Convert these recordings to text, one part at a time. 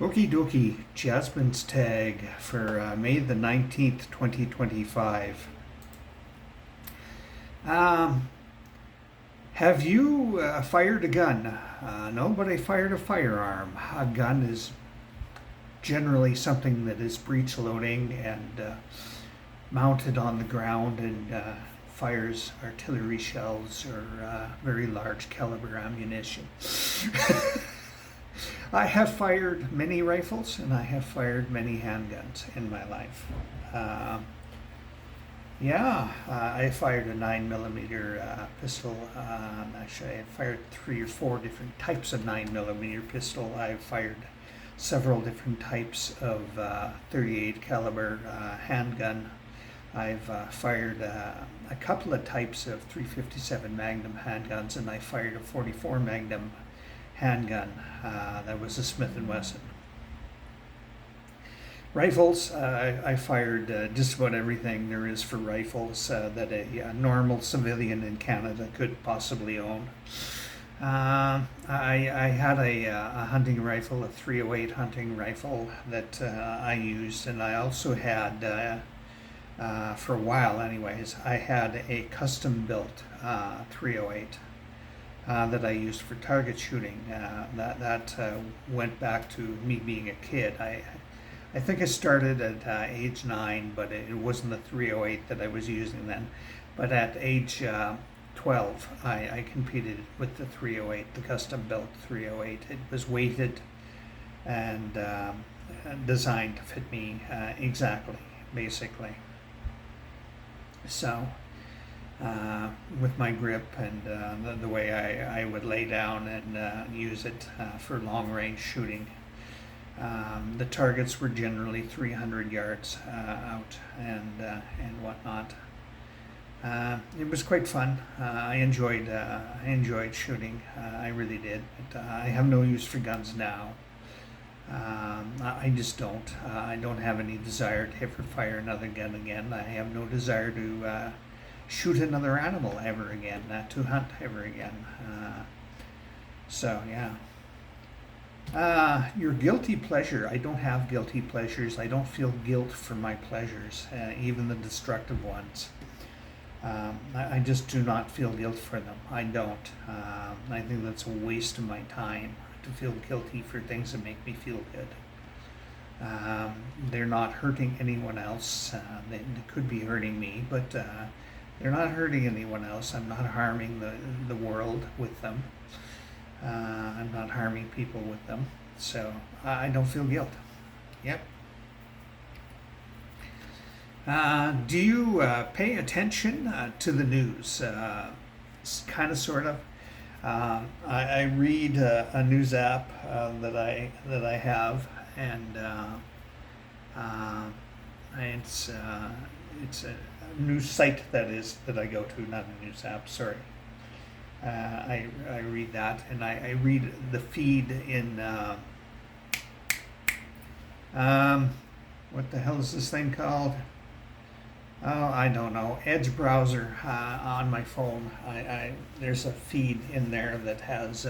Okie dokie, Jasmine's tag for May the 19th, 2025. Um, have you fired a gun? No, but I fired a firearm. A gun is generally something that is breech loading and mounted on the ground and fires artillery shells or very large caliber ammunition. I have fired many rifles and I have fired many handguns in my life. I fired a 9mm pistol. Actually, I fired 3 or 4 different types of 9mm pistol. I fired several different types of 38 caliber handgun. I've fired a couple of types of 357 Magnum handguns, and I fired a 44 Magnum handgun. That was a Smith & Wesson. Rifles, I fired just about everything there is for rifles that a normal civilian in Canada could possibly own. I had a hunting rifle, a 308 hunting rifle that I used, and I also had, for a while anyways, I had a custom built 308 that I used for target shooting. That went back to me being a kid. I think I started at age 9, but it wasn't the 308 that I was using then. But at age 12, I competed with the 308, the custom built 308. It was weighted and designed to fit me exactly, basically. So, with my grip and the way I would lay down and use it for long range shooting. The targets were generally 300 yards out and whatnot. It was quite fun. I enjoyed shooting. I really did. But I have no use for guns now. I just don't. I don't have any desire to ever fire another gun again. I have no desire to shoot another animal ever again, to hunt ever again. So yeah. Your guilty pleasure. I don't have guilty pleasures. I don't feel guilt for my pleasures, even the destructive ones. I just do not feel guilt for them. I don't. I think that's a waste of my time to feel guilty for things that make me feel good. They're not hurting anyone else. They could be hurting me, but they're not hurting anyone else. I'm not harming the world with them. I'm not harming people with them, so I don't feel guilt. Yep. Do you pay attention to the news? Kind of, sort of. I read a news app that I have, and it's a news site that I go to, not a news app. Sorry. I read that, and I read the feed in what the hell is this thing called? Oh, I don't know. Edge browser on my phone. There's a feed in there that has.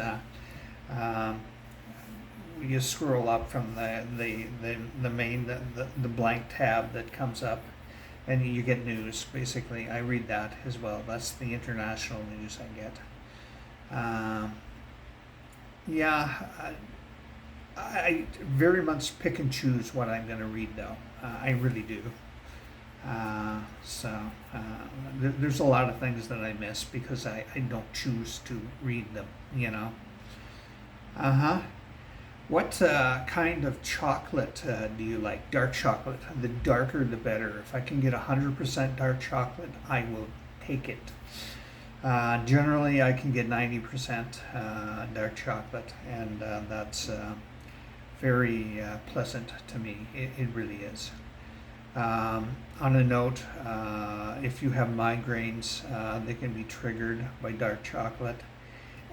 You scroll up from the main the blank tab that comes up, and you get news. Basically, I read that as well. That's the international news I get. I very much pick and choose what I'm going to read, though. I really do. There's a lot of things that I miss because I don't choose to read them, you know. What kind of chocolate do you like? Dark chocolate. The darker the better. If I can get 100% dark chocolate, I will take it. Generally, I can get 90% dark chocolate, and that's very pleasant to me. It really is. On a note, if you have migraines, they can be triggered by dark chocolate.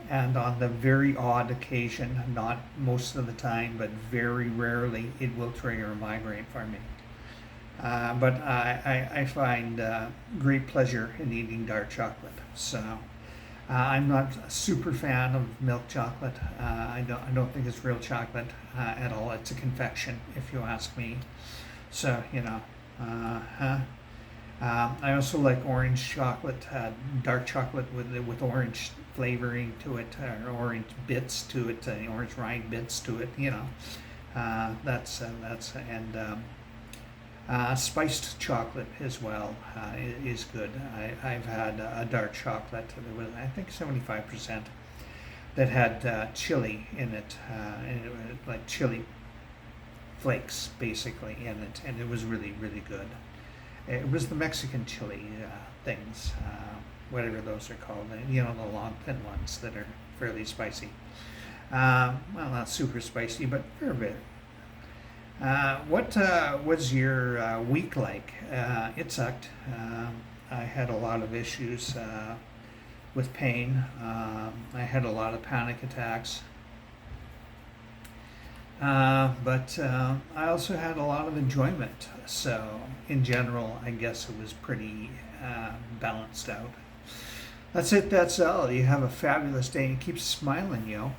And on the very odd occasion, not most of the time, but very rarely, it will trigger a migraine for me. But I find great pleasure in eating dark chocolate. So I'm not a super fan of milk chocolate. I don't think it's real chocolate at all. It's a confection, if you ask me. So huh. I also like orange chocolate, dark chocolate with orange flavoring to it, or orange bits to it, orange rind bits to it. That's and spiced chocolate as well is good. I've had a dark chocolate that was, I think, 75%, that had chili in it, like chili flakes basically in it, and it was really, really good. It was the Mexican chili things, whatever those are called. The long, thin ones that are fairly spicy. Well, not super spicy, but fair bit. What was your week like? It sucked. I had a lot of issues with pain. I had a lot of panic attacks. But I also had a lot of enjoyment. So, in general, I guess it was pretty balanced out. That's it. That's all. You have a fabulous day and keep smiling, yo.